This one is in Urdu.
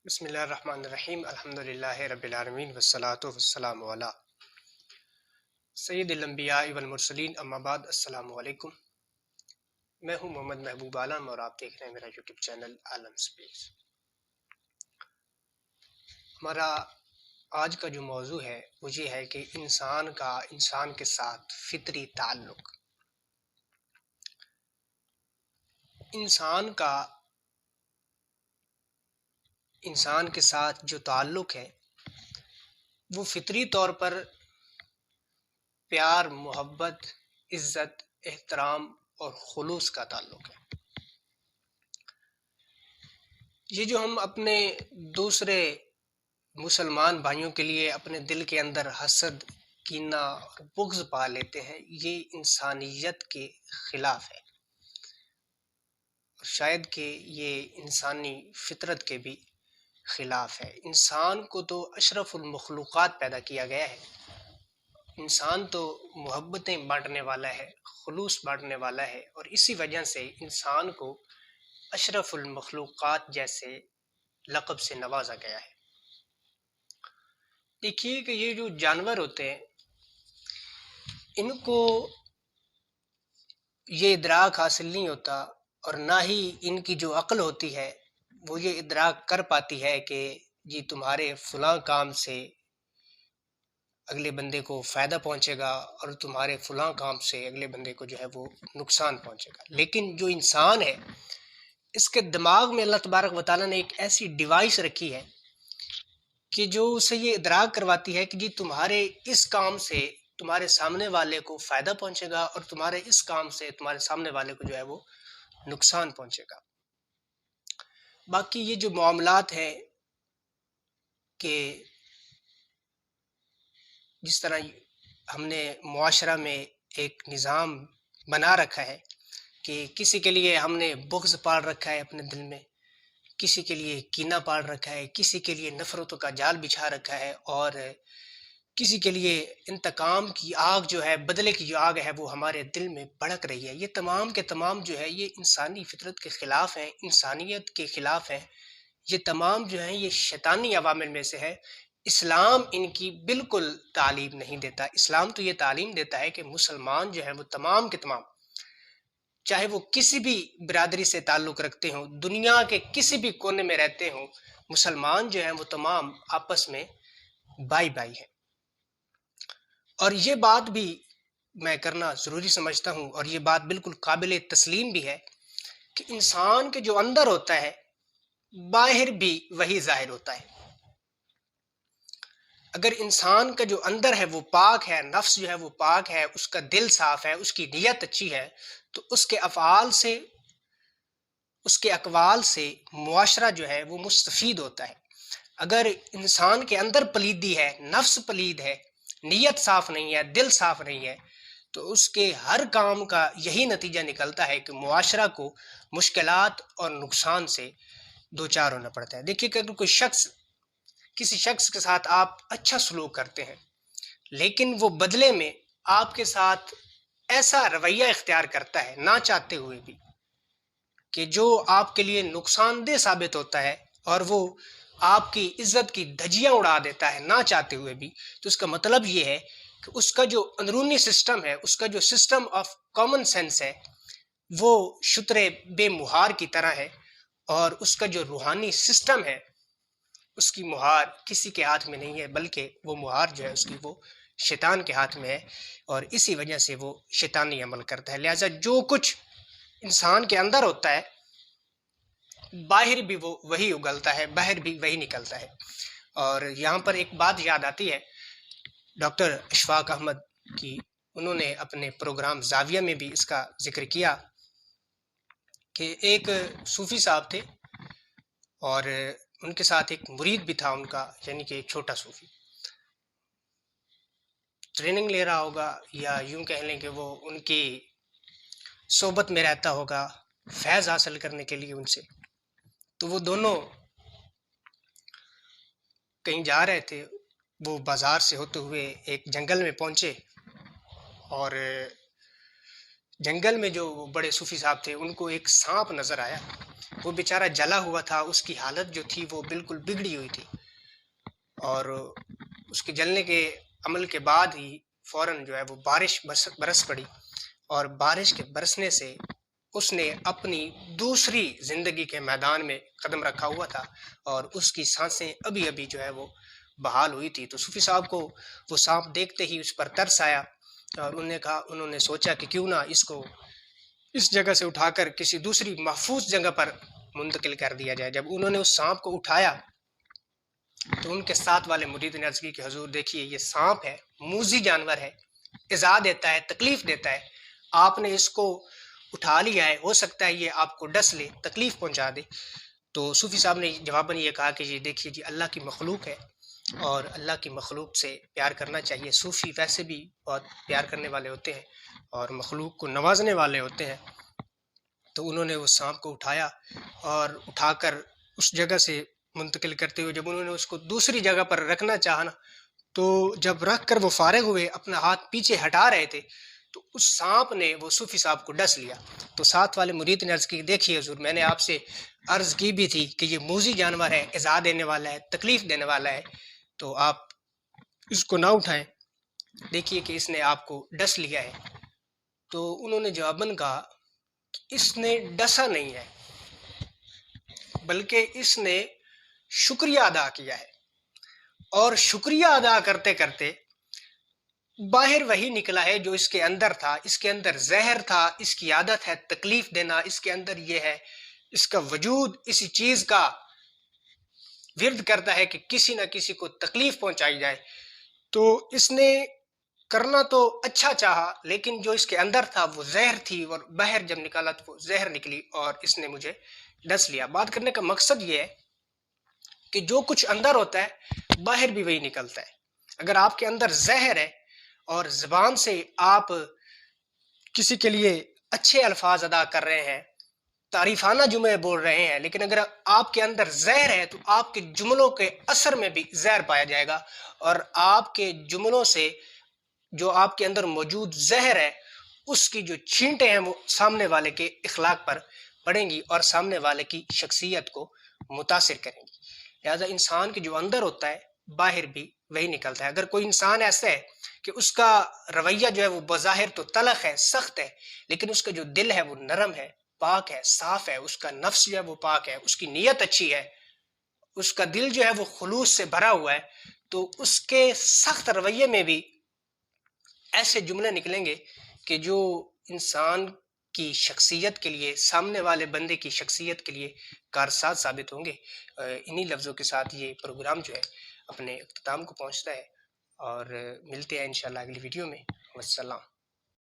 بسم اللہ الرحمن الرحیم الحمدللہ رب العالمین والصلاة والسلام علی سید الانبیاء والمرسلین اما بعد السلام علیکم۔ میں ہوں محمد محبوب عالم اور آپ دیکھ رہے ہیں میرا یوٹیوب چینل عالم اسپیس۔ ہمارا آج کا جو موضوع ہے وہ یہ ہے کہ انسان کے ساتھ فطری تعلق۔ انسان کے ساتھ جو تعلق ہے وہ فطری طور پر پیار، محبت، عزت، احترام اور خلوص کا تعلق ہے۔ یہ جو ہم اپنے دوسرے مسلمان بھائیوں کے لیے اپنے دل کے اندر حسد، کینہ اور بغض پا لیتے ہیں، یہ انسانیت کے خلاف ہے اور شاید کہ یہ انسانی فطرت کے بھی خلاف ہے۔ انسان کو تو اشرف المخلوقات پیدا کیا گیا ہے۔ انسان تو محبتیں بانٹنے والا ہے، خلوص بانٹنے والا ہے، اور اسی وجہ سے انسان کو اشرف المخلوقات جیسے لقب سے نوازا گیا ہے۔ دیکھیے کہ یہ جو جانور ہوتے ہیں ان کو یہ ادراک حاصل نہیں ہوتا، اور نہ ہی ان کی جو عقل ہوتی ہے وہ یہ ادراک کر پاتی ہے کہ جی تمہارے فلاں کام سے اگلے بندے کو فائدہ پہنچے گا اور تمہارے فلاں کام سے اگلے بندے کو جو ہے وہ نقصان پہنچے گا۔ لیکن جو انسان ہے اس کے دماغ میں اللہ تبارک و تعالیٰ نے ایک ایسی ڈیوائس رکھی ہے کہ جو اسے یہ ادراک کرواتی ہے کہ جی تمہارے اس کام سے تمہارے سامنے والے کو فائدہ پہنچے گا اور تمہارے اس کام سے تمہارے سامنے والے کو جو ہے وہ نقصان پہنچے گا۔ باقی یہ جو معاملات ہیں کہ جس طرح ہم نے معاشرہ میں ایک نظام بنا رکھا ہے کہ کسی کے لیے ہم نے بغض پال رکھا ہے اپنے دل میں، کسی کے لیے کینہ پال رکھا ہے، کسی کے لیے نفرتوں کا جال بچھا رکھا ہے، اور کسی کے لیے انتقام کی آگ جو ہے، بدلے کی جو آگ ہے وہ ہمارے دل میں بھڑک رہی ہے۔ یہ تمام کے تمام جو ہے یہ انسانی فطرت کے خلاف ہیں، انسانیت کے خلاف ہیں۔ یہ تمام جو ہیں یہ شیطانی عوامل میں سے ہے۔ اسلام ان کی بالکل تعلیم نہیں دیتا۔ اسلام تو یہ تعلیم دیتا ہے کہ مسلمان جو ہیں وہ تمام کے تمام، چاہے وہ کسی بھی برادری سے تعلق رکھتے ہوں، دنیا کے کسی بھی کونے میں رہتے ہوں، مسلمان جو ہیں وہ تمام آپس میں بھائی بھائی ہیں۔ اور یہ بات بھی میں کرنا ضروری سمجھتا ہوں، اور یہ بات بالکل قابل تسلیم بھی ہے کہ انسان کے جو اندر ہوتا ہے باہر بھی وہی ظاہر ہوتا ہے۔ اگر انسان کا جو اندر ہے وہ پاک ہے، نفس جو ہے وہ پاک ہے، اس کا دل صاف ہے، اس کی نیت اچھی ہے، تو اس کے افعال سے، اس کے اقوال سے معاشرہ جو ہے وہ مستفید ہوتا ہے۔ اگر انسان کے اندر پلیدی ہے، نفس پلید ہے، نیت صاف نہیں ہے، دل صاف نہیں ہے، تو اس کے ہر کام کا یہی نتیجہ نکلتا ہے کہ معاشرہ کو مشکلات اور نقصان سے دوچار ہونا پڑتا ہے۔ دیکھیے کہ اگر کوئی شخص، کسی شخص کے ساتھ آپ اچھا سلوک کرتے ہیں لیکن وہ بدلے میں آپ کے ساتھ ایسا رویہ اختیار کرتا ہے نہ چاہتے ہوئے بھی کہ جو آپ کے لیے نقصان دہ ثابت ہوتا ہے، اور وہ آپ کی عزت کی دھجیاں اڑا دیتا ہے نہ چاہتے ہوئے بھی، تو اس کا مطلب یہ ہے کہ اس کا جو اندرونی سسٹم ہے، اس کا جو سسٹم آف کامن سینس ہے وہ شتر بے مہار کی طرح ہے، اور اس کا جو روحانی سسٹم ہے اس کی مہار کسی کے ہاتھ میں نہیں ہے، بلکہ وہ مہار جو ہے اس کی وہ شیطان کے ہاتھ میں ہے، اور اسی وجہ سے وہ شیطانی عمل کرتا ہے۔ لہٰذا جو کچھ انسان کے اندر ہوتا ہے باہر بھی وہ وہی اگلتا ہے، باہر بھی وہی نکلتا ہے۔ اور یہاں پر ایک بات یاد آتی ہے ڈاکٹر اشفاق احمد کی، انہوں نے اپنے پروگرام زاویہ میں بھی اس کا ذکر کیا کہ ایک صوفی صاحب تھے اور ان کے ساتھ ایک مرید بھی تھا ان کا، یعنی کہ ایک چھوٹا صوفی ٹریننگ لے رہا ہوگا، یا یوں کہہ لیں کہ وہ ان کی صحبت میں رہتا ہوگا فیض حاصل کرنے کے لیے ان سے۔ تو وہ دونوں کہیں جا رہے تھے، وہ بازار سے ہوتے ہوئے ایک جنگل میں پہنچے، اور جنگل میں جو وہ بڑے صوفی صاحب تھے ان کو ایک سانپ نظر آیا، وہ بیچارہ جلا ہوا تھا، اس کی حالت جو تھی وہ بالکل بگڑی ہوئی تھی، اور اس کے جلنے کے عمل کے بعد ہی فوراً جو ہے وہ بارش برس پڑی، اور بارش کے برسنے سے اس نے اپنی دوسری زندگی کے میدان میں قدم رکھا ہوا تھا، اور اس کی سانسیں ابھی ابھی جو ہے وہ بحال ہوئی تھی۔ تو صوفی صاحب کو وہ سانپ دیکھتے ہی اس پر ترس آیا، اور انہوں نے سوچا کہ کیوں نہ اس کو اس جگہ سے اٹھا کر کسی دوسری محفوظ جگہ پر منتقل کر دیا جائے۔ جب انہوں نے اس سانپ کو اٹھایا تو ان کے ساتھ والے مرید نے عرض کی کہ حضور دیکھیے یہ سانپ ہے، موذی جانور ہے، ایذا دیتا ہے، تکلیف دیتا ہے، آپ نے اس کو اٹھا لیا ہے، ہو سکتا ہے یہ آپ کو ڈس لے، تکلیف پہنچا دے۔ تو صوفی صاحب نے جواباً یہ کہا کہ یہ دیکھیے جی اللہ کی مخلوق ہے، اور اللہ کی مخلوق سے پیار کرنا چاہیے۔ صوفی ویسے بھی بہت پیار کرنے والے ہوتے ہیں اور مخلوق کو نوازنے والے ہوتے ہیں۔ تو انہوں نے اس سانپ کو اٹھایا، اور اٹھا کر اس جگہ سے منتقل کرتے ہوئے جب انہوں نے اس کو دوسری جگہ پر رکھنا چاہا نا، تو جب رکھ کر وہ فارغ ہوئے، اپنا ہاتھ پیچھے ہٹا رہے تھے، تو اس سانپ نے وہ صوفی صاحب کو ڈس لیا۔ تو ساتھ والے مرید نے عرض کی دیکھیے حضور میں نے آپ سے عرض کی بھی تھی کہ یہ موذی جانور ہے، ایذا دینے والا ہے، تکلیف دینے والا ہے، تو آپ اس کو نہ اٹھائیں، دیکھیے کہ اس نے آپ کو ڈس لیا ہے۔ تو انہوں نے جواباً کہا کہ اس نے ڈسا نہیں ہے، بلکہ اس نے شکریہ ادا کیا ہے، اور شکریہ ادا کرتے کرتے باہر وہی نکلا ہے جو اس کے اندر تھا۔ اس کے اندر زہر تھا، اس کی عادت ہے تکلیف دینا، اس کے اندر یہ ہے، اس کا وجود اسی چیز کا ورد کرتا ہے کہ کسی نہ کسی کو تکلیف پہنچائی جائے۔ تو اس نے کرنا تو اچھا چاہا، لیکن جو اس کے اندر تھا وہ زہر تھی، اور باہر جب نکالا تو وہ زہر نکلی، اور اس نے مجھے ڈس لیا۔ بات کرنے کا مقصد یہ ہے کہ جو کچھ اندر ہوتا ہے باہر بھی وہی نکلتا ہے۔ اگر آپ کے اندر زہر ہے اور زبان سے آپ کسی کے لیے اچھے الفاظ ادا کر رہے ہیں، تعریفانہ جملے بول رہے ہیں، لیکن اگر آپ کے اندر زہر ہے تو آپ کے جملوں کے اثر میں بھی زہر پایا جائے گا، اور آپ کے جملوں سے جو آپ کے اندر موجود زہر ہے اس کی جو چھینٹیں ہیں وہ سامنے والے کے اخلاق پر پڑیں گی اور سامنے والے کی شخصیت کو متاثر کریں گی۔ لہذا انسان کے جو اندر ہوتا ہے باہر بھی وہی نکلتا ہے۔ اگر کوئی انسان ایسا ہے کہ اس کا رویہ جو ہے وہ بظاہر تو تلخ ہے، سخت ہے، لیکن اس کا جو دل ہے وہ نرم ہے، پاک ہے، صاف ہے، اس کا نفس جو ہے وہ پاک ہے، اس کی نیت اچھی ہے، اس کا دل جو ہے وہ خلوص سے بھرا ہوا ہے، تو اس کے سخت رویے میں بھی ایسے جملے نکلیں گے کہ جو انسان کی شخصیت کے لیے، سامنے والے بندے کی شخصیت کے لیے کارساز ثابت ہوں گے۔ انہی لفظوں کے ساتھ یہ پروگرام جو ہے اپنے اختتام کو پہنچتا ہے، اور ملتے ہیں انشاءاللہ اگلی ویڈیو میں۔ والسلام۔